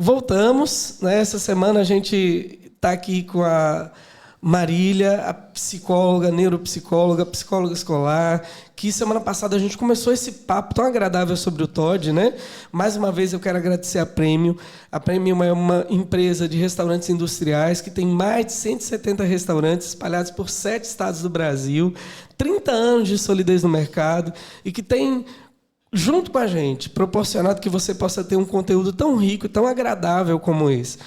Voltamos, né? Essa semana a gente está aqui com a Marília, a psicóloga, neuropsicóloga, psicóloga escolar, que semana passada a gente começou esse papo tão agradável sobre o TOD, né? Mais uma vez eu quero agradecer a Premium. A Premium é uma empresa de restaurantes industriais que tem mais de 170 restaurantes espalhados por 7 estados do Brasil, 30 anos de solidez no mercado e que tem, junto com a gente, proporcionado que você possa ter um conteúdo tão rico e tão agradável como esse.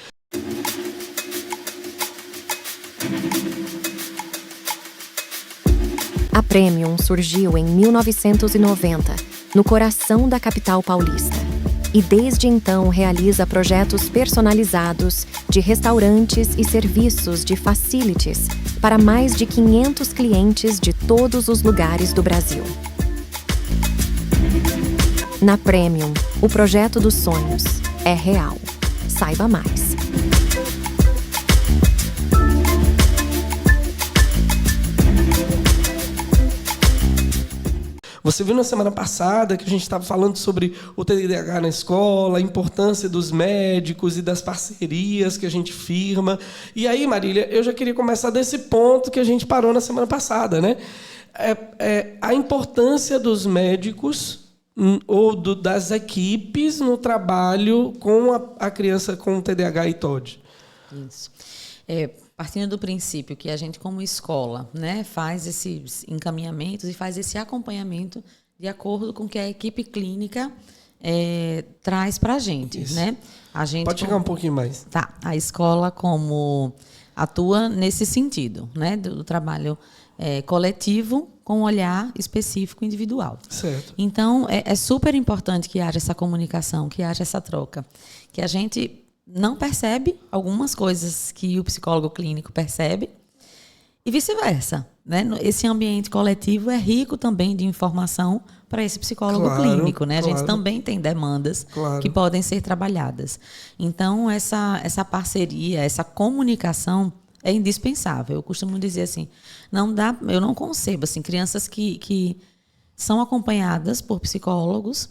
A Premium surgiu em 1990, no coração da capital paulista. E desde então realiza projetos personalizados de restaurantes e serviços de facilities para mais de 500 clientes de todos os lugares do Brasil. Na Premium, o projeto dos sonhos é real. Saiba mais. Você viu na semana passada que a gente estava falando sobre o TDAH na escola, a importância dos médicos e das parcerias que a gente firma. E aí, Marília, eu já queria começar desse ponto que a gente parou na semana passada, né? A importância dos médicos ou das equipes no trabalho com a criança com TDAH e TOD. Isso. Partindo do princípio que a gente, como escola, né, faz esses encaminhamentos e faz esse acompanhamento de acordo com o que a equipe clínica traz para a gente. Né? Pode chegar um pouquinho mais. Tá. A escola como atua nesse sentido, né, do trabalho coletivo com um olhar específico individual. Certo. Então, é super importante que haja essa comunicação, que haja essa troca, que a gente não percebe algumas coisas que o psicólogo clínico percebe e vice-versa, né? Esse ambiente coletivo é rico também de informação para esse psicólogo clínico, né? A gente também tem demandas que podem ser trabalhadas. Então, essa parceria, essa comunicação é indispensável. Eu costumo dizer assim, eu não concebo assim, crianças que são acompanhadas por psicólogos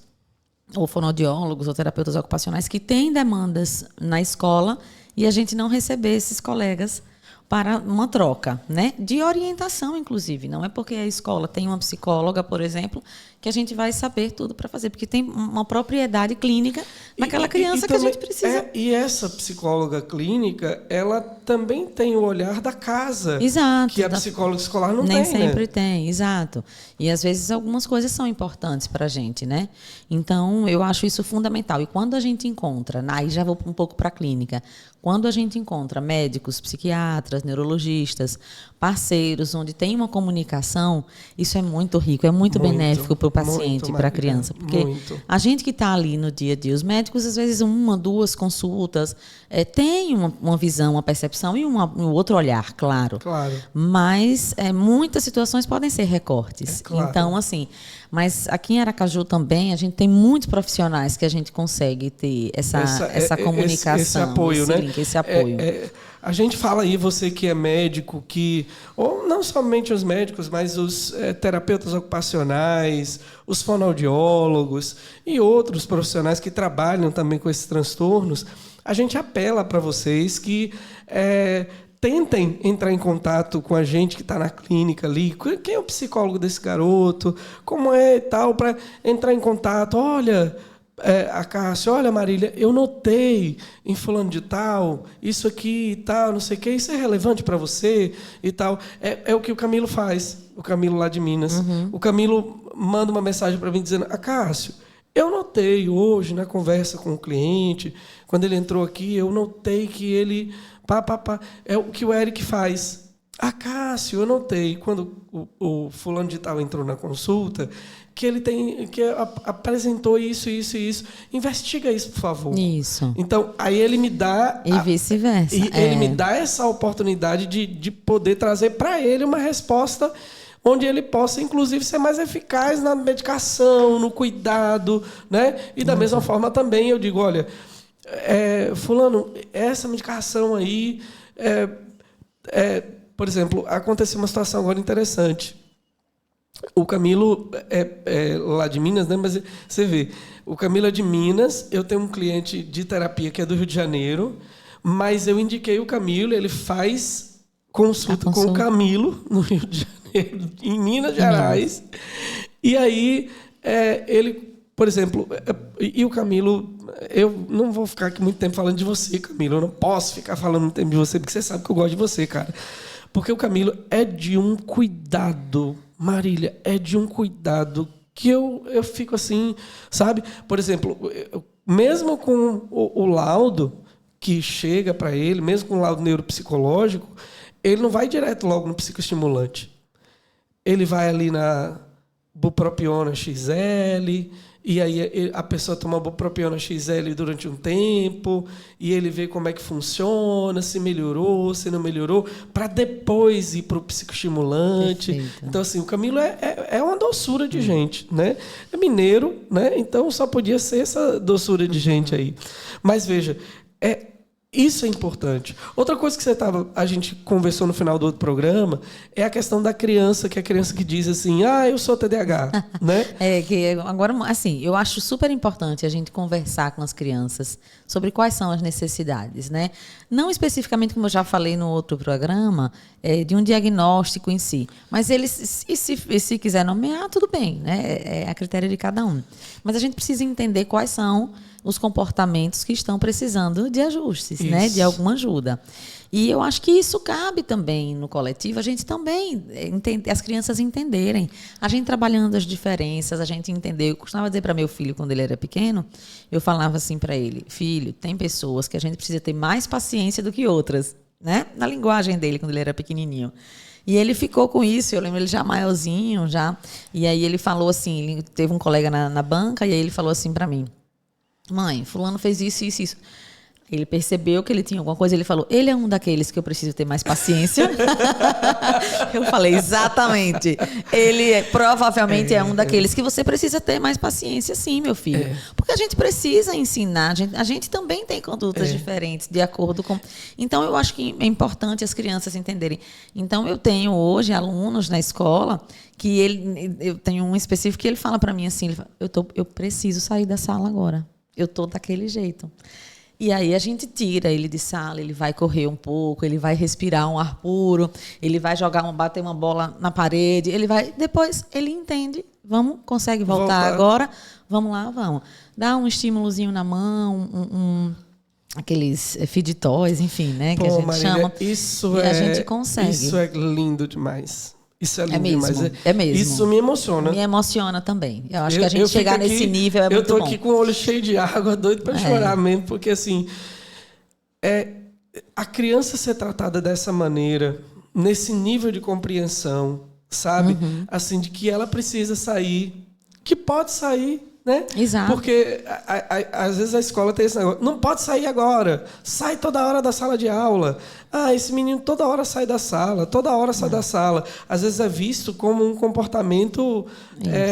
ou fonoaudiólogos ou terapeutas ocupacionais que têm demandas na escola e a gente não receber esses colegas para uma troca, né? De orientação, inclusive. Não é porque a escola tem uma psicóloga, por exemplo, que a gente vai saber tudo para fazer, porque tem uma propriedade clínica naquela criança que a gente precisa. E essa psicóloga clínica, ela também tem o olhar da casa. Exato. Que a psicóloga escolar não tem, nem sempre tem, exato. E às vezes algumas coisas são importantes para a gente, né? Então, eu acho isso fundamental. E quando a gente encontra, aí já vou um pouco para a clínica, quando a gente encontra médicos, psiquiatras, neurologistas, parceiros, onde tem uma comunicação, isso é muito rico, é muito benéfico para o paciente, para a criança. Porque a gente que está ali no dia a dia, os médicos, às vezes, 1, 2 consultas, tem uma visão, uma percepção e um outro olhar, claro. Mas muitas situações podem ser recortes. Então, assim, mas aqui em Aracaju também, a gente tem muitos profissionais que a gente consegue ter essa comunicação. Esse apoio, né? Esse apoio. A gente fala aí, você que é médico, ou não somente os médicos, mas os terapeutas ocupacionais, os fonoaudiólogos e outros profissionais que trabalham também com esses transtornos, a gente apela para vocês que tentem entrar em contato com a gente que está na clínica ali. Quem é o psicólogo desse garoto? Como é e tal? Para entrar em contato. Olha, a Cássia, olha, Marília, eu notei em fulano de tal, isso aqui e tal, não sei o que, isso é relevante para você e tal. É o que o Camilo faz, o Camilo lá de Minas. O Camilo manda uma mensagem para mim dizendo, Cássio, eu notei hoje na conversa com o cliente, quando ele entrou aqui, eu notei que ele... É o que o Eric faz. Cássio, eu notei, quando o fulano de tal entrou na consulta, que ele apresentou isso. Investiga isso, por favor. Isso. Então, aí ele me dá... E vice-versa. Ele me dá essa oportunidade de poder trazer para ele uma resposta onde ele possa, inclusive, ser mais eficaz na medicação, no cuidado, né? E da mesma forma também eu digo, olha, fulano, essa medicação aí... por exemplo, aconteceu uma situação agora interessante. O Camilo é lá de Minas, né? Mas você vê, o Camilo é de Minas, eu tenho um cliente de terapia que é do Rio de Janeiro, mas eu indiquei o Camilo, ele faz consulta com o Camilo no Rio de Janeiro, em Minas Gerais. E aí, ele, por exemplo, e o Camilo, eu não vou ficar aqui muito tempo falando de você, Camilo, eu não posso ficar falando muito tempo de você, porque você sabe que eu gosto de você, cara. Porque o Camilo é de um cuidado, Marília, é de um cuidado que eu fico assim, sabe? Por exemplo, mesmo com o laudo que chega para ele, mesmo com o laudo neuropsicológico, ele não vai direto logo no psicoestimulante. Ele vai ali na bupropiona XL, e aí a pessoa toma bupropiona XL durante um tempo, e ele vê como é que funciona, se melhorou, se não melhorou, para depois ir para o psicoestimulante. Perfeito. Então, assim, o Camilo é uma doçura de gente, né? É mineiro, né? Então só podia ser essa doçura de gente aí. Mas veja, isso é importante. Outra coisa que a gente conversou no final do outro programa é a questão da criança, que é a criança que diz assim, eu sou TDAH, né? Que agora, assim, eu acho super importante a gente conversar com as crianças sobre quais são as necessidades, né? Não especificamente, como eu já falei no outro programa, de um diagnóstico em si. Mas eles, se quiser nomear, tudo bem, né? É a critério de cada um. Mas a gente precisa entender quais são os comportamentos que estão precisando de ajustes, né? De alguma ajuda. E eu acho que isso cabe também no coletivo, a gente também, as crianças entenderem. A gente trabalhando as diferenças, a gente entender. Eu costumava dizer para meu filho, quando ele era pequeno, eu falava assim para ele, filho, tem pessoas que a gente precisa ter mais paciência do que outras, né? Na linguagem dele, quando ele era pequenininho. E ele ficou com isso, eu lembro ele já maiorzinho, já. E aí ele falou assim, ele teve um colega na banca, e aí ele falou assim para mim, mãe, fulano fez isso, isso, isso. Ele percebeu que ele tinha alguma coisa, ele falou, ele é um daqueles que eu preciso ter mais paciência. Eu falei, exatamente. Ele provavelmente é um daqueles que você precisa ter mais paciência, sim, meu filho. Porque a gente precisa ensinar, a gente também tem condutas diferentes, de acordo com... Então, eu acho que é importante as crianças entenderem. Então, eu tenho hoje alunos na escola que eu tenho um específico que ele fala para mim assim, eu preciso sair da sala agora. Eu estou daquele jeito. E aí a gente tira ele de sala, ele vai correr um pouco, ele vai respirar um ar puro, ele vai bater uma bola na parede, depois ele entende, consegue voltar agora, vamos lá, vamos. Dá um estímulozinho na mão, aqueles feed toys, enfim, né, que a gente Marília, chama. A gente consegue. Isso é lindo demais. Isso é lindo mesmo, demais. É mesmo. Isso me emociona. Me emociona também. Eu acho que a gente chegar nesse nível é muito bom. Eu tô aqui com o olho cheio de água, doido para chorar mesmo, porque assim, a criança ser tratada dessa maneira, nesse nível de compreensão, sabe? Assim, de que ela precisa sair, que pode sair, né? Exato. Porque às vezes a escola tem esse negócio, não pode sair agora, sai toda hora da sala de aula. Esse menino toda hora sai da sala, toda hora sai da sala. Às vezes é visto como um comportamento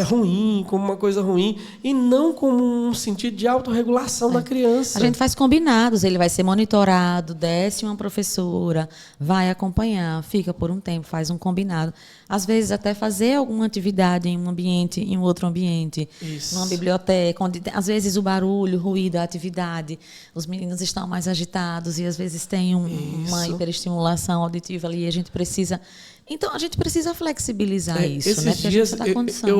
ruim, como uma coisa ruim, e não como um sentido de autorregulação da criança. A gente faz combinados, ele vai ser monitorado, desce uma professora, vai acompanhar, fica por um tempo, faz um combinado. Às vezes até fazer alguma atividade em um ambiente, em outro ambiente, numa biblioteca, onde às vezes o barulho, o ruído, a atividade, os meninos estão mais agitados e às vezes tem uma hiperestimulação auditiva ali, a gente precisa... Então, a gente precisa flexibilizar isso, esses né? Porque dias a gente tá condição.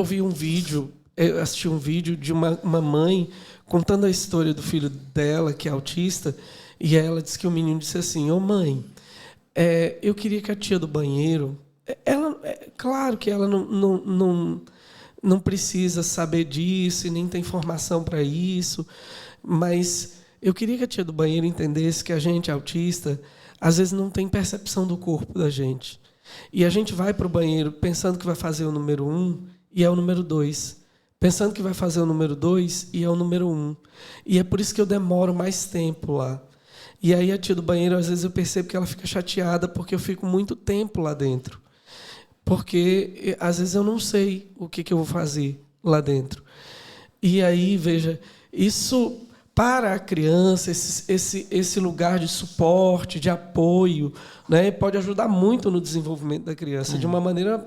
eu assisti um vídeo de uma mãe contando a história do filho dela, que é autista, e ela disse que o menino disse assim, mãe, eu queria que a tia do banheiro... claro que ela não precisa saber disso e nem tem formação para isso, mas eu queria que a tia do banheiro entendesse que a gente, autista, às vezes não tem percepção do corpo da gente. E a gente vai para o banheiro pensando que vai fazer o número 1 e é o número 2. Pensando que vai fazer o número 2 e é o número 1. E é por isso que eu demoro mais tempo lá. E aí a tia do banheiro, às vezes eu percebo que ela fica chateada porque eu fico muito tempo lá dentro. Porque às vezes eu não sei o que eu vou fazer lá dentro. E aí, veja, isso... Para a criança, esse lugar de suporte, de apoio, né, pode ajudar muito no desenvolvimento da criança, de uma maneira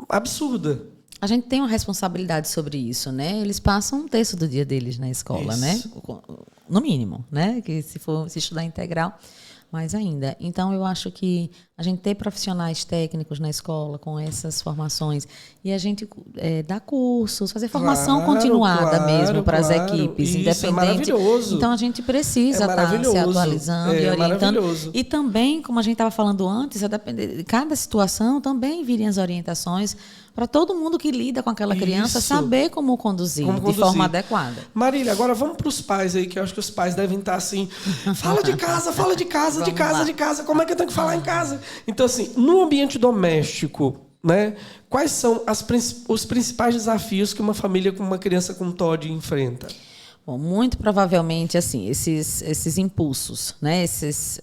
absurda. A gente tem uma responsabilidade sobre isso, né? Eles passam um terço do dia deles na escola, Isso. né? No mínimo, né? Que se estudar integral, mais ainda. Então, eu acho que a gente ter profissionais técnicos na escola com essas formações e a gente dar cursos, fazer formação continuada mesmo para as equipes, Isso, independente. é maravilhoso. Então, a gente precisa estar se atualizando e orientando. E também, como a gente estava falando antes, a depender de cada situação, também virem as orientações para todo mundo que lida com aquela criança saber como conduzir de forma adequada. Marília, agora vamos para os pais aí, que eu acho que os pais devem estar assim, fala de casa, como é que eu tenho que falar em casa? Então, assim, no ambiente doméstico, né, quais são os principais desafios que uma família com uma criança com TOD enfrenta? Bom, muito provavelmente, assim, esses impulsos, né, esses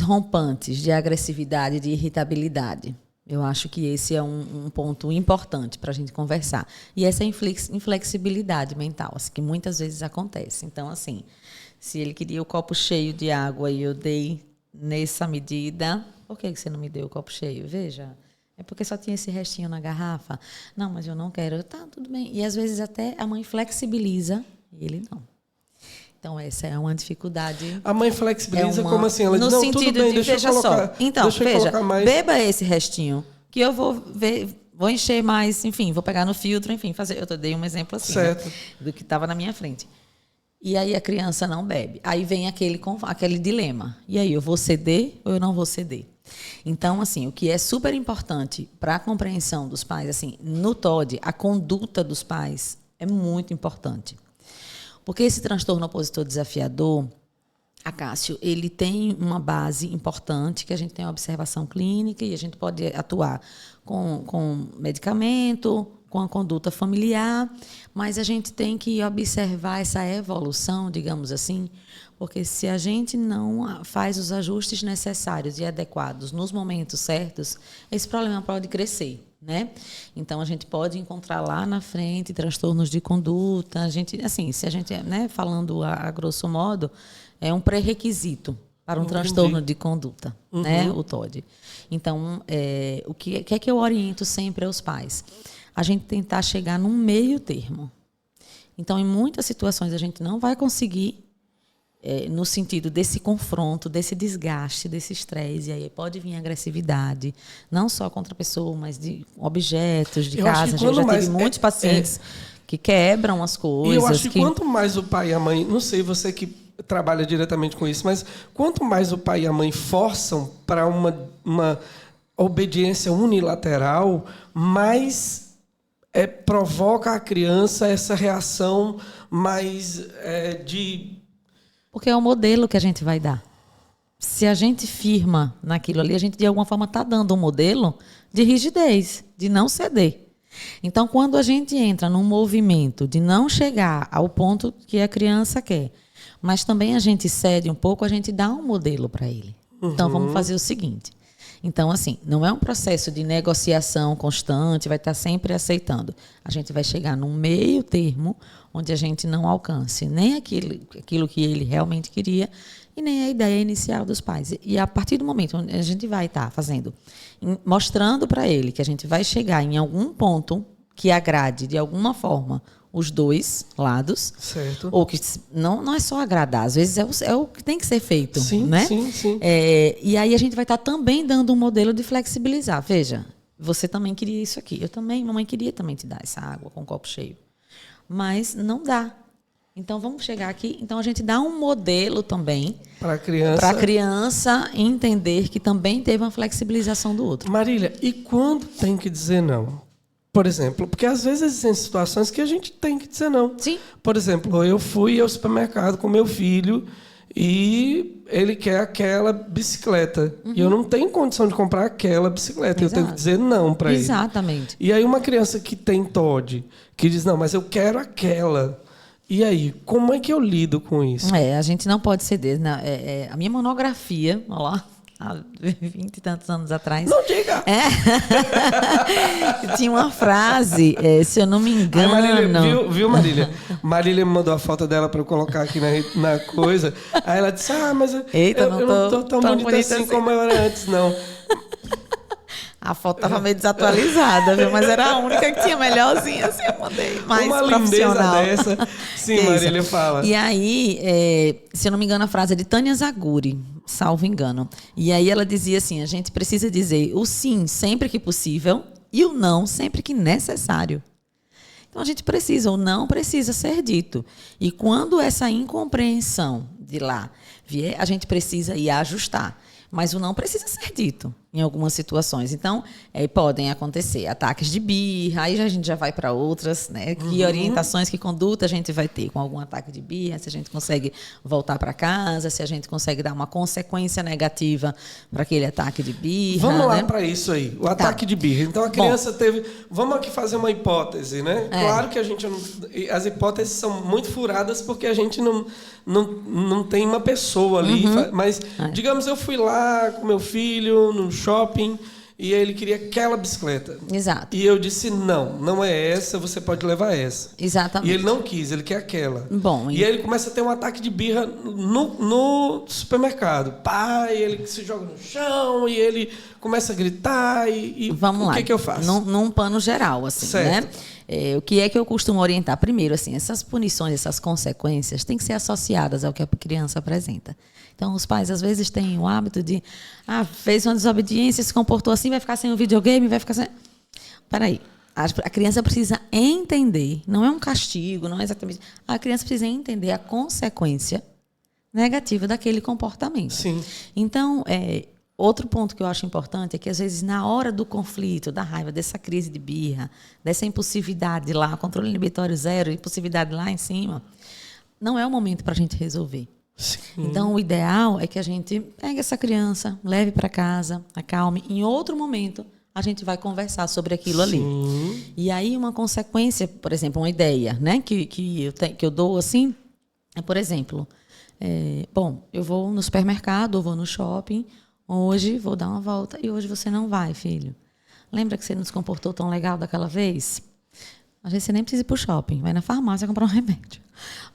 rompantes de agressividade, de irritabilidade. Eu acho que esse é um ponto importante para a gente conversar. E essa inflexibilidade mental, assim, que muitas vezes acontece. Então, assim, se ele queria o copo cheio de água e eu dei nessa medida, por que você não me deu o copo cheio? Veja, é porque só tinha esse restinho na garrafa. Não, mas eu não quero. Tá, tudo bem. E, às vezes, até a mãe flexibiliza e ele não. Então, essa é uma dificuldade. A mãe flexibiliza como assim? Ela diz, no não, sentido tudo bem, de, deixa veja eu colocar, só. Então, veja, beba esse restinho, que eu vou encher mais, enfim, vou pegar no filtro, enfim, fazer. Eu dei um exemplo assim, certo, né, do que estava na minha frente. E aí a criança não bebe. Aí vem aquele dilema. E aí, eu vou ceder ou eu não vou ceder? Então, assim, o que é super importante para a compreensão dos pais, assim, no TOD, a conduta dos pais é muito importante. Porque esse transtorno opositor desafiador, Acácio, ele tem uma base importante, que a gente tem a observação clínica e a gente pode atuar com medicamento, com a conduta familiar, mas a gente tem que observar essa evolução, digamos assim, porque se a gente não faz os ajustes necessários e adequados nos momentos certos, esse problema pode crescer, né? Então, a gente pode encontrar lá na frente transtornos de conduta. A gente, assim, se a gente, né, falando a grosso modo, é um pré-requisito para um transtorno de conduta, né, o TOD. Então, o que é que eu oriento sempre aos pais? A gente tentar chegar num meio termo. Então, em muitas situações, a gente não vai conseguir, no sentido desse confronto, desse desgaste, desse estresse, e aí pode vir agressividade, não só contra a pessoa, mas de objetos de casa. A gente já teve muitos pacientes que quebram as coisas. E eu acho que quanto mais o pai e a mãe, não sei, você que trabalha diretamente com isso, mas quanto mais o pai e a mãe forçam para uma obediência unilateral, mais provoca a criança essa reação mais de... Porque é o modelo que a gente vai dar. Se a gente firma naquilo ali, a gente, de alguma forma, está dando um modelo de rigidez, de não ceder. Então, quando a gente entra num movimento de não chegar ao ponto que a criança quer, mas também a gente cede um pouco, a gente dá um modelo para ele. Então, vamos fazer o seguinte. Então, assim, não é um processo de negociação constante, vai estar sempre aceitando. A gente vai chegar num meio termo, onde a gente não alcance nem aquilo que ele realmente queria e nem a ideia inicial dos pais. E a partir do momento onde a gente vai estar fazendo, mostrando para ele que a gente vai chegar em algum ponto que agrade de alguma forma os dois lados, certo, ou que não é só agradar, às vezes é o que tem que ser feito, sim, né? Sim. E aí a gente vai estar também dando um modelo de flexibilizar. Veja, você também queria isso aqui, mamãe queria também te dar essa água com o copo cheio, mas não dá. Então vamos chegar aqui, então a gente dá um modelo também para a criança entender que também teve uma flexibilização do outro. Marília, e quando tem que dizer não? Por exemplo, porque às vezes existem situações que a gente tem que dizer não. Sim. Por exemplo, eu fui ao supermercado com meu filho e ele quer aquela bicicleta. E eu não tenho condição de comprar aquela bicicleta. Exato. Eu tenho que dizer não para ele. Exatamente. E aí uma criança que tem TOD, que diz, não, mas eu quero aquela. E aí, como é que eu lido com isso? A gente não pode ceder. A minha monografia, olha lá, há 20 e tantos anos atrás. Não diga! Tinha uma frase, se eu não me engano. Marília, viu, Marília? Marília me mandou a foto dela para eu colocar aqui na coisa. Aí ela disse, mas Eita, eu não tô tão bonita assim como eu era antes, não. A foto estava meio desatualizada, viu? Mas era a única que tinha melhorzinha, assim, eu mandei mais uma profissional. lindeza dessa. Sim, Marília, fala. E aí, se eu não me engano, a frase é de Tânia Zaguri, salvo engano. E aí ela dizia assim, a gente precisa dizer o sim sempre que possível e o não sempre que necessário. Então, a gente precisa, ou não precisa ser dito. E quando essa incompreensão de lá vier, a gente precisa ir ajustar. Mas o não precisa ser dito em algumas situações. Então, podem acontecer ataques de birra, aí a gente já vai para outras, né? Que orientações, que conduta a gente vai ter com algum ataque de birra, se a gente consegue voltar para casa, se a gente consegue dar uma consequência negativa para aquele ataque de birra. Vamos lá né? para isso aí, o ataque de birra. Então, a criança teve... Vamos aqui fazer uma hipótese, né? Claro que a gente não... As hipóteses são muito furadas porque a gente não tem uma pessoa ali. Mas, digamos, eu fui lá com meu filho no shopping e ele queria aquela bicicleta. Exato. E eu disse, não é essa, você pode levar essa. Exatamente. E ele não quis, ele quer aquela. Bom, e aí ele começa a ter um ataque de birra no supermercado. Pai, ele se joga no chão e ele começa a gritar e vamos lá. O que eu faço? Num pano geral, assim, certo. né? O que é que eu costumo orientar? Primeiro, assim, essas punições, essas consequências têm que ser associadas ao que a criança apresenta. Então, os pais, às vezes, têm o hábito de... fez uma desobediência, se comportou assim, vai ficar sem o videogame, vai ficar sem... Peraí. A criança precisa entender, não é um castigo, não é exatamente... A criança precisa entender a consequência negativa daquele comportamento. Sim. Então, outro ponto que eu acho importante é que, às vezes, na hora do conflito, da raiva, dessa crise de birra, dessa impulsividade lá, controle inibitório zero, impulsividade lá em cima, não é o momento para a gente resolver. Sim. Então, o ideal é que a gente pegue essa criança, leve para casa, acalme. Em outro momento, a gente vai conversar sobre aquilo ali. E aí, uma consequência, por exemplo, uma ideia, né, que eu dou assim, é, por exemplo, eu vou no supermercado, ou vou no shopping, hoje vou dar uma volta e hoje você não vai, filho. Lembra que você não se comportou tão legal daquela vez? Às vezes você nem precisa ir para o shopping, vai na farmácia comprar um remédio.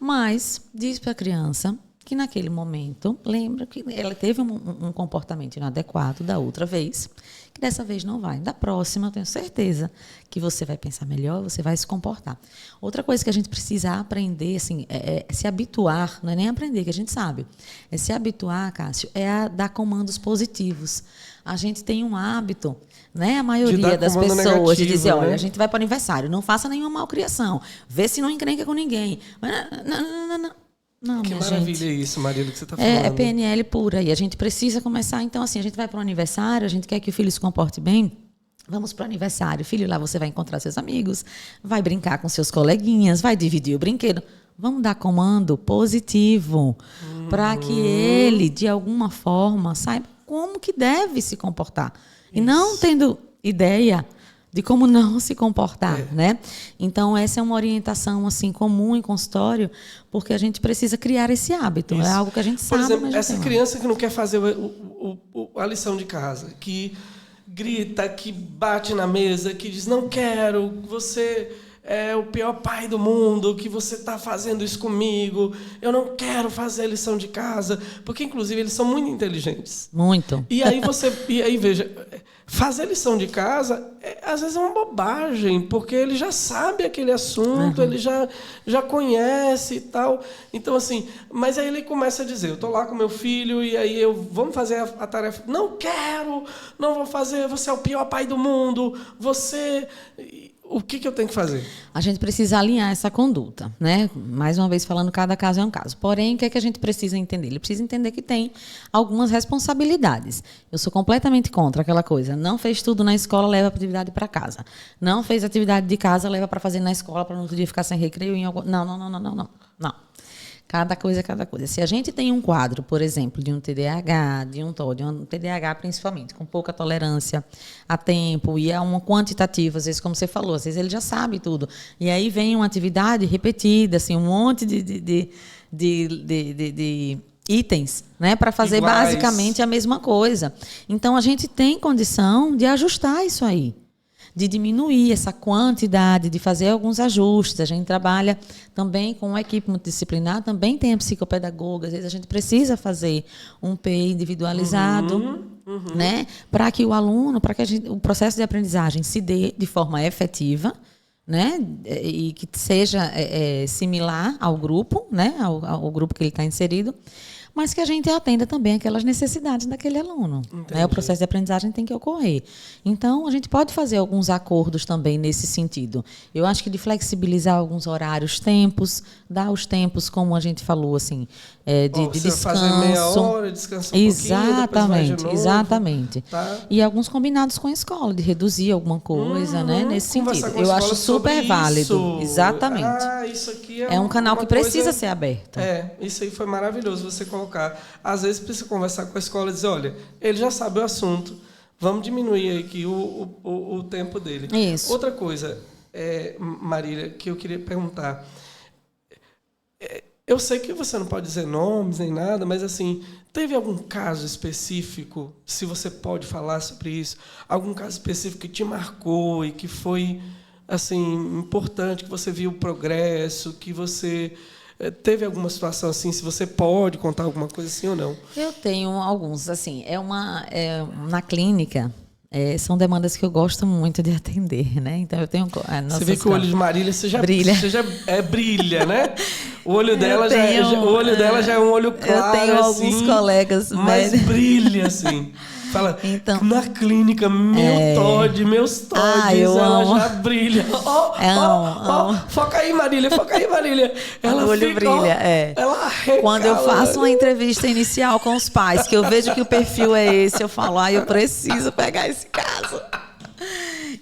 Mas diz para a criança que naquele momento, lembra que ela teve um comportamento inadequado da outra vez, que dessa vez não vai. Da próxima, eu tenho certeza que você vai pensar melhor, você vai se comportar. Outra coisa que a gente precisa aprender, assim, é se habituar, não é nem aprender, que a gente sabe, é se habituar, Cássio, a dar comandos positivos. A gente tem um hábito, né, a maioria das pessoas, negativo, de dizer, olha, a gente vai para o aniversário, não faça nenhuma malcriação, vê se não encrenca com ninguém. Não, que minha maravilha gente. Isso, Marília, que você está falando. É PNL pura. E a gente precisa começar. Então, assim, a gente vai para o aniversário, a gente quer que o filho se comporte bem. Vamos para o aniversário. Filho, lá você vai encontrar seus amigos, vai brincar com seus coleguinhas, vai dividir o brinquedo. Vamos dar comando positivo para que ele, de alguma forma, saiba como que deve se comportar. Isso. E não tendo ideia de como não se comportar, né? Então, essa é uma orientação assim comum em consultório, porque a gente precisa criar esse hábito. Isso. É algo que a gente sabe. Por exemplo, essa criança que não quer fazer a lição de casa, que grita, que bate na mesa, que diz, não quero, você é o pior pai do mundo, que você está fazendo isso comigo, eu não quero fazer a lição de casa, porque, inclusive, eles são muito inteligentes. Muito. E aí, veja... Fazer lição de casa, às vezes, é uma bobagem, porque ele já sabe aquele assunto, ele já conhece e tal. Então, assim, mas aí ele começa a dizer, eu estou lá com meu filho e aí vamos fazer a tarefa. Não quero, não vou fazer, você é o pior pai do mundo, você... O que eu tenho que fazer? A gente precisa alinhar essa conduta, né? Mais uma vez falando, cada caso é um caso. Porém, o que é que a gente precisa entender? Ele precisa entender que tem algumas responsabilidades. Eu sou completamente contra aquela coisa. Não fez tudo na escola, leva a atividade para casa. Não fez atividade de casa, leva para fazer na escola, para no outro dia ficar sem recreio. Não. Cada coisa é cada coisa. Se a gente tem um quadro, por exemplo, de um TDAH, de um TDAH principalmente, com pouca tolerância a tempo, e é uma quantitativa, às vezes, como você falou, às vezes ele já sabe tudo. E aí vem uma atividade repetida, assim, um monte de itens, né, para fazer basicamente a mesma coisa. Então, a gente tem condição de ajustar isso aí. de diminuir essa quantidade, de fazer alguns ajustes. A gente trabalha também com uma equipe multidisciplinar, também tem a psicopedagoga. Às vezes a gente precisa fazer um PEI individualizado, né? Para que o aluno, para que o processo de aprendizagem se dê de forma efetiva, né? E que seja similar ao grupo, né? ao grupo que ele está inserido, mas que a gente atenda também aquelas necessidades daquele aluno. Né? O processo de aprendizagem tem que ocorrer. Então, a gente pode fazer alguns acordos também nesse sentido. Eu acho que de flexibilizar alguns horários, tempos, dar os tempos, como a gente falou, assim, de descanso. Fazer meia hora, descansar um exatamente, pouquinho, depois vai de novo, exatamente. Tá? E alguns combinados com a escola, de reduzir alguma coisa, né? Nesse sentido. Eu acho super válido. Exatamente. Isso aqui é um canal que precisa ser aberto. Isso aí foi maravilhoso você colocar. Às vezes precisa conversar com a escola e dizer, olha, ele já sabe o assunto, vamos diminuir aqui o tempo dele. Isso. Outra coisa, Marília, que eu queria perguntar. Eu sei que você não pode dizer nomes nem nada, mas assim, teve algum caso específico, se você pode falar sobre isso, algum caso específico que te marcou e que foi assim importante, que você viu o progresso, que você teve alguma situação assim, se você pode contar alguma coisa assim ou não? Eu tenho alguns, assim, na clínica. São demandas que eu gosto muito de atender, né? Então eu tenho. Você vê que o olho de Marília brilha, brilha, né? O olho dela já é um olho claro. Eu tenho alguns colegas, mas brilha assim. Fala, então, na clínica, meus Todds, ela amo. já brilha. Foca aí, Marília. Ela o olho brilha, Ela arrecala. Quando eu faço uma entrevista inicial com os pais, que eu vejo que o perfil é esse, eu falo, eu preciso pegar esse caso.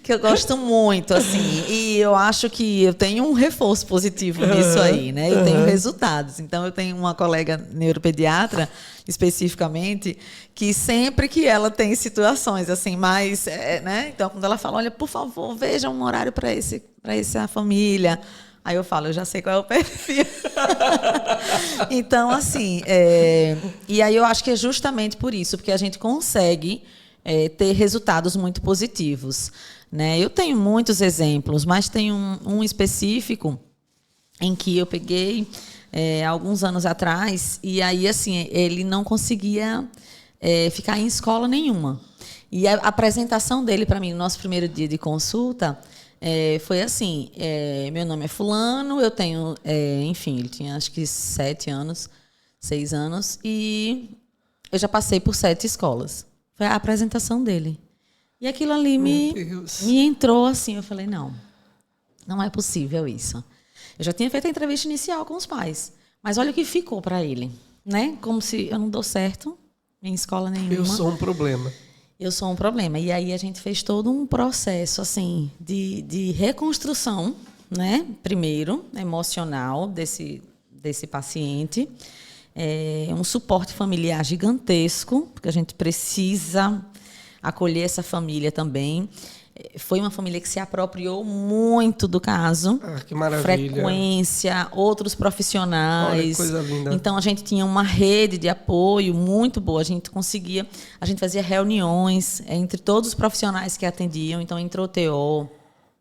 Que eu gosto muito, assim. E eu acho que eu tenho um reforço positivo nisso aí, né? Eu tenho resultados. Então, eu tenho uma colega neuropediatra, especificamente, que sempre que ela tem situações assim, mais, né? Então, quando ela fala, olha, por favor, veja um horário para essa família. Aí eu falo, eu já sei qual é o perfil. Então, assim, e aí eu acho que é justamente por isso, porque a gente consegue ter resultados muito positivos. Né? Eu tenho muitos exemplos, mas tem um específico em que eu peguei alguns anos atrás, e aí assim, ele não conseguia ficar em escola nenhuma. E a apresentação dele para mim no nosso primeiro dia de consulta foi assim, meu nome é fulano, eu tenho, enfim, ele tinha acho que 6 anos, e eu já passei por 7 escolas. Foi a apresentação dele. E aquilo ali me entrou assim, eu falei, não é possível isso. Eu já tinha feito a entrevista inicial com os pais, mas olha o que ficou para ele, né? Como se eu não dou certo em escola nenhuma. Eu sou um problema. E aí a gente fez todo um processo assim de reconstrução, né? Primeiro, emocional desse paciente. Um suporte familiar gigantesco, porque a gente precisa acolher essa família também. Foi uma família que se apropriou muito do caso. Que maravilha. Frequência, outros profissionais. Olha que coisa linda. Então, a gente tinha uma rede de apoio muito boa. A gente fazia reuniões entre todos os profissionais que atendiam. Então, entrou TO,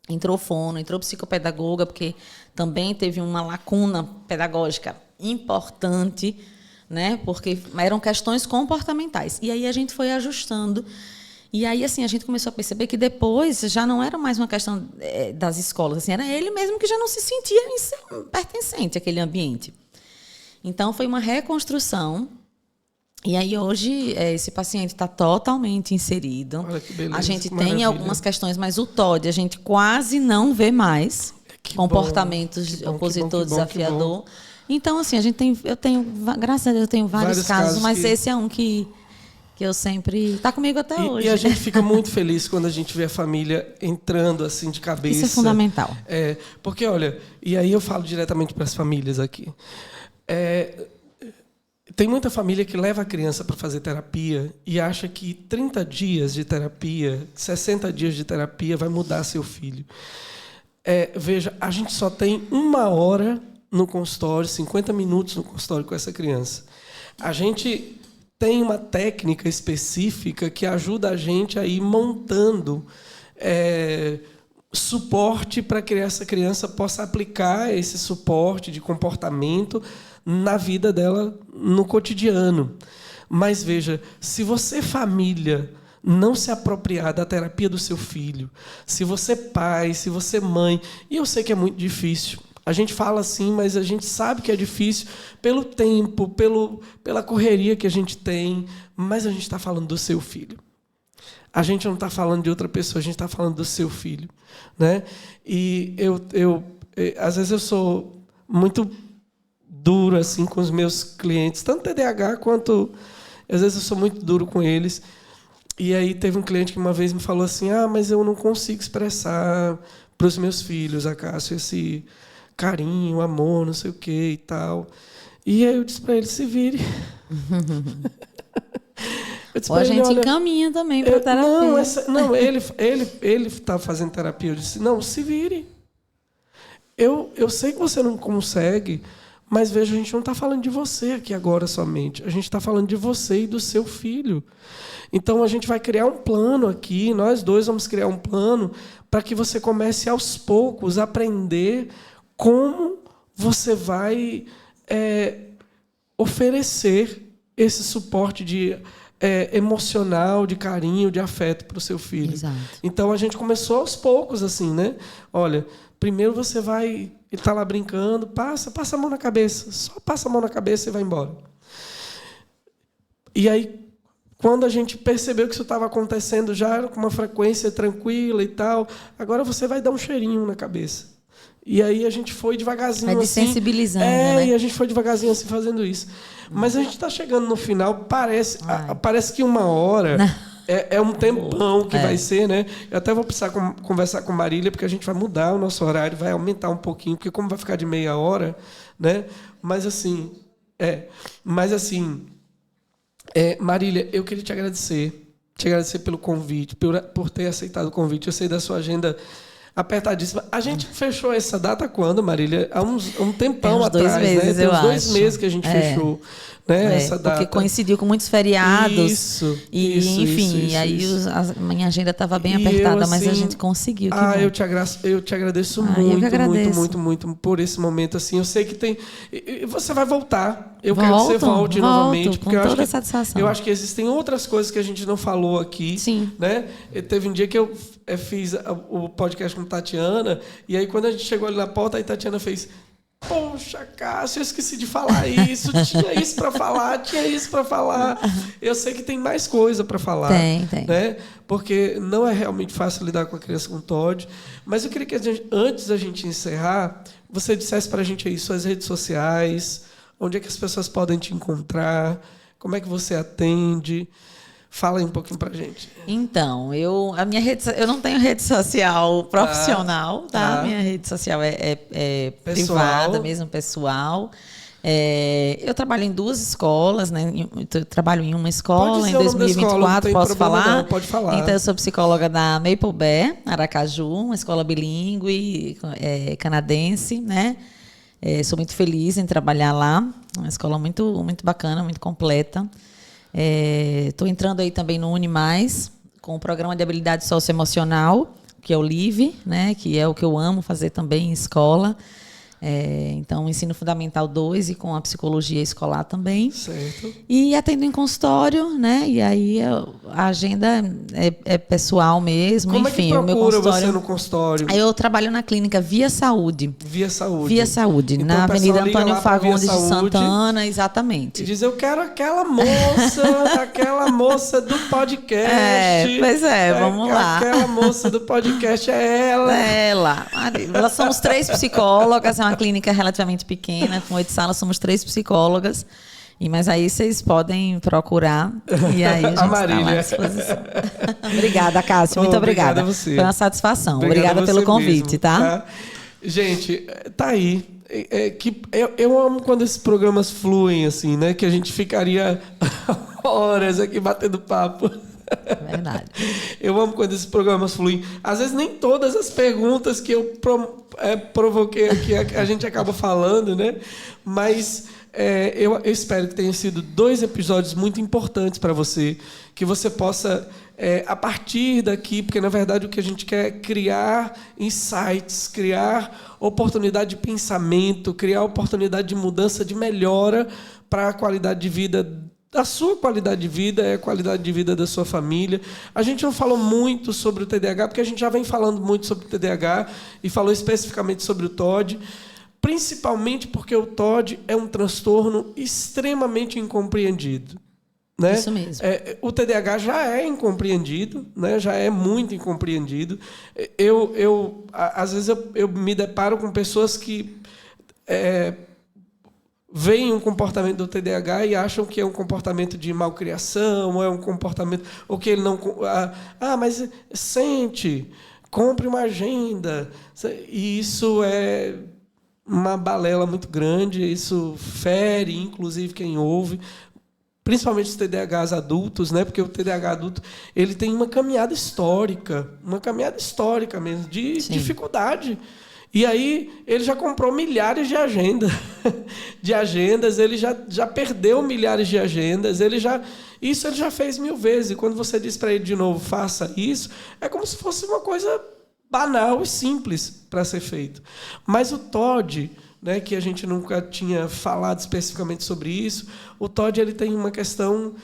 entrou fono, entrou psicopedagoga, porque também teve uma lacuna pedagógica importante, né? Porque eram questões comportamentais. E aí a gente foi ajustando. E aí, assim, a gente começou a perceber que depois já não era mais uma questão das escolas, assim, era ele mesmo que já não se sentia pertencente àquele ambiente. Então, foi uma reconstrução. E aí, hoje, esse paciente está totalmente inserido. Olha que beleza, a gente que tem maravilha. algumas questões, mas o TOD a gente quase não vê mais. Comportamentos opositor, desafiador. Então, assim, graças a Deus, eu tenho vários casos, mas esse é um que eu sempre... Está comigo até hoje. E a gente fica muito feliz quando a gente vê a família entrando assim de cabeça. Isso é fundamental. Porque, olha, e aí eu falo diretamente para as famílias aqui. Tem muita família que leva a criança para fazer terapia e acha que 30 dias de terapia, 60 dias de terapia vai mudar seu filho. Veja, a gente só tem 1 hora no consultório, 50 minutos no consultório com essa criança. A gente tem uma técnica específica que ajuda a gente a ir montando suporte para que essa criança possa aplicar esse suporte de comportamento na vida dela no cotidiano. Mas veja, se você, família, não se apropriar da terapia do seu filho, se você pai, se você mãe, e eu sei que é muito difícil, a gente fala assim, mas a gente sabe que é difícil pelo tempo, pela correria que a gente tem, mas a gente está falando do seu filho. A gente não está falando de outra pessoa, a gente está falando do seu filho, né? E às vezes eu sou muito duro assim com os meus clientes, tanto TDAH quanto... Às vezes eu sou muito duro com eles. E aí teve um cliente que uma vez me falou assim, mas eu não consigo expressar para os meus filhos, Acácio, esse carinho, amor, não sei o quê e tal. E aí eu disse para ele, se vire. Ou a gente encaminha também para terapia. Não, ele está fazendo terapia. Eu disse, não, se vire. Eu sei que você não consegue, mas veja, a gente não está falando de você aqui agora somente. A gente está falando de você e do seu filho. Então, a gente vai criar um plano aqui, nós dois vamos criar um plano para que você comece, aos poucos, a aprender como você vai oferecer esse suporte emocional, de carinho, de afeto para o seu filho. Exato. Então, a gente começou aos poucos, assim, né? Olha, primeiro você vai... Ele está lá brincando, passa a mão na cabeça. Só passa a mão na cabeça e vai embora. E aí, quando a gente percebeu que isso estava acontecendo já com uma frequência tranquila e tal, agora você vai dar um cheirinho na cabeça. E aí a gente foi devagarzinho vai desensibilizando, né? E a gente foi devagarzinho assim fazendo isso. Mas a gente está chegando no final, parece que 1 hora é um tempão que vai ser, né? Eu até vou precisar conversar com Marília, porque a gente vai mudar o nosso horário, vai aumentar um pouquinho, porque como vai ficar de meia hora, né? Mas assim, Marília, eu queria te agradecer pelo convite, por ter aceitado o convite. Eu sei da sua agenda apertadíssima. A gente fechou essa data quando, Marília? Há um tempão atrás, 2 meses, né? Tem uns 2 meses que a gente fechou, né? Essa data. Porque coincidiu com muitos feriados. Isso. E aí a minha agenda estava bem apertada, mas a gente conseguiu. Eu te agradeço muito por esse momento. Assim, eu sei que tem... Você vai voltar. Eu quero que você volte novamente. Porque com toda satisfação. Eu acho que existem outras coisas que a gente não falou aqui. Sim. Né? Teve um dia que eu fiz o podcast com Tatiana, e aí quando a gente chegou ali na porta, a Tatiana fez... Poxa, Cássio, eu esqueci de falar isso. Tinha isso para falar. Eu sei que tem mais coisa para falar. Tem. Né? Porque não é realmente fácil lidar com a criança com TOD. Mas eu queria que antes da gente encerrar, você dissesse para a gente aí suas redes sociais, onde é que as pessoas podem te encontrar, como é que você atende. Fala aí um pouquinho pra gente. Então, eu não tenho rede social profissional, tá? Minha rede social é privada mesmo, pessoal. Eu trabalho em 2 escolas, né? Eu trabalho em uma escola em 2024, posso falar? Não, pode falar. Então, eu sou psicóloga da Maple Bear, Aracaju, uma escola bilíngue, canadense, né? Sou muito feliz em trabalhar lá, uma escola muito, muito bacana, muito completa. Estou entrando aí também no Unimais, com o programa de habilidade socioemocional, que é o LIVE, né, que é o que eu amo fazer também em escola. Então, ensino fundamental 2 e com a psicologia escolar também. Certo. E atendo em consultório, né? E aí a agenda é pessoal mesmo. Como enfim, é que o meu procura consultório... você no consultório? Eu trabalho na clínica Via Saúde. Via Saúde. Então, o na pessoal Avenida liga Antônio lá pra Fagundes Via de Saúde Santana, exatamente. E diz, eu quero aquela moça do podcast. Pois vamos lá. Aquela moça do podcast é ela. É ela. Nós somos 3 psicólogas, é uma clínica relativamente pequena, com 8 salas, somos 3 psicólogas. Mas aí vocês podem procurar e aí a gente está lá à disposição. Obrigada, Cássio. Muito obrigada. A você. Foi uma satisfação. Obrigada pelo convite, mesmo, tá? Gente, tá aí. Eu amo quando esses programas fluem, assim, né? Que a gente ficaria horas aqui batendo papo. Verdade. Eu amo quando esses programas fluem. Às vezes nem todas as perguntas que eu provoquei aqui a gente acaba falando, né? Mas eu espero que tenham sido 2 episódios muito importantes para você, que você possa, a partir daqui, porque, na verdade, o que a gente quer é criar insights, criar oportunidade de pensamento, criar oportunidade de mudança, de melhora para a qualidade de vida, a sua qualidade de vida, a qualidade de vida da sua família. A gente não falou muito sobre o TDAH, porque a gente já vem falando muito sobre o TDAH e falou especificamente sobre o TOD, principalmente porque o TOD é um transtorno extremamente incompreendido. Né? Isso mesmo. O TDAH já é incompreendido, né? Já é muito incompreendido. Às vezes eu me deparo com pessoas que veem um comportamento do TDAH e acham que é um comportamento de malcriação, ou é um comportamento, ou que ele não... mas sente, compre uma agenda. E isso é uma balela muito grande, isso fere, inclusive, quem ouve, principalmente os TDAHs adultos, né? Porque o TDAH adulto ele tem uma caminhada histórica mesmo, de Sim. dificuldade. E aí ele já comprou milhares de agendas, ele já perdeu milhares de agendas, isso ele já fez 1000 vezes. E quando você diz para ele de novo, faça isso, é como se fosse uma coisa banal e simples para ser feito. Mas o TOD, né, que a gente nunca tinha falado especificamente sobre isso, o TOD ele tem uma questão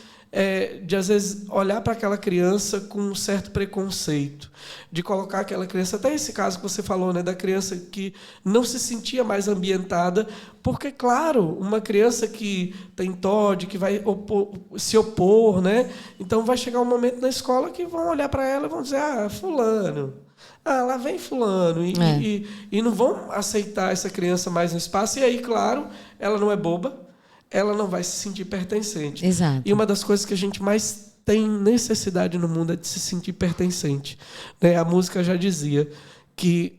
de, às vezes, olhar para aquela criança com um certo preconceito, de colocar aquela criança, até esse caso que você falou, né, da criança que não se sentia mais ambientada, porque, claro, uma criança que tem TOD, que vai se opor, né, então vai chegar um momento na escola que vão olhar para ela e vão dizer, fulano, lá vem fulano, e não vão aceitar essa criança mais no espaço, e aí, claro, ela não é boba, ela não vai se sentir pertencente. Exato. E uma das coisas que a gente mais tem necessidade no mundo é de se sentir pertencente. Né? A música já dizia que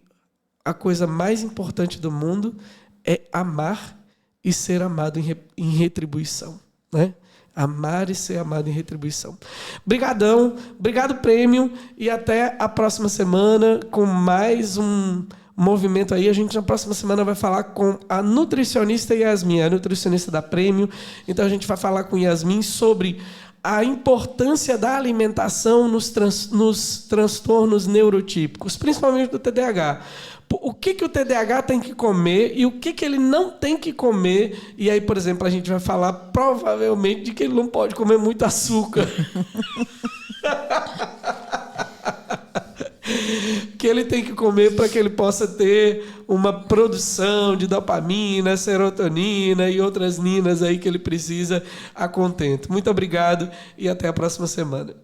a coisa mais importante do mundo é amar e ser amado em retribuição. Né? Amar e ser amado em retribuição. Obrigadão, obrigado, Prêmio, e até a próxima semana com mais um movimento aí. A gente na próxima semana vai falar com a nutricionista Yasmin, a nutricionista da Prêmio. Então a gente vai falar com Yasmin sobre a importância da alimentação nos transtornos neurotípicos, principalmente do TDAH. O que o TDAH tem que comer e o que ele não tem que comer. E aí, por exemplo, a gente vai falar provavelmente de que ele não pode comer muito açúcar. Que ele tem que comer para que ele possa ter uma produção de dopamina, serotonina e outras ninas aí que ele precisa a contento. Muito obrigado e até a próxima semana.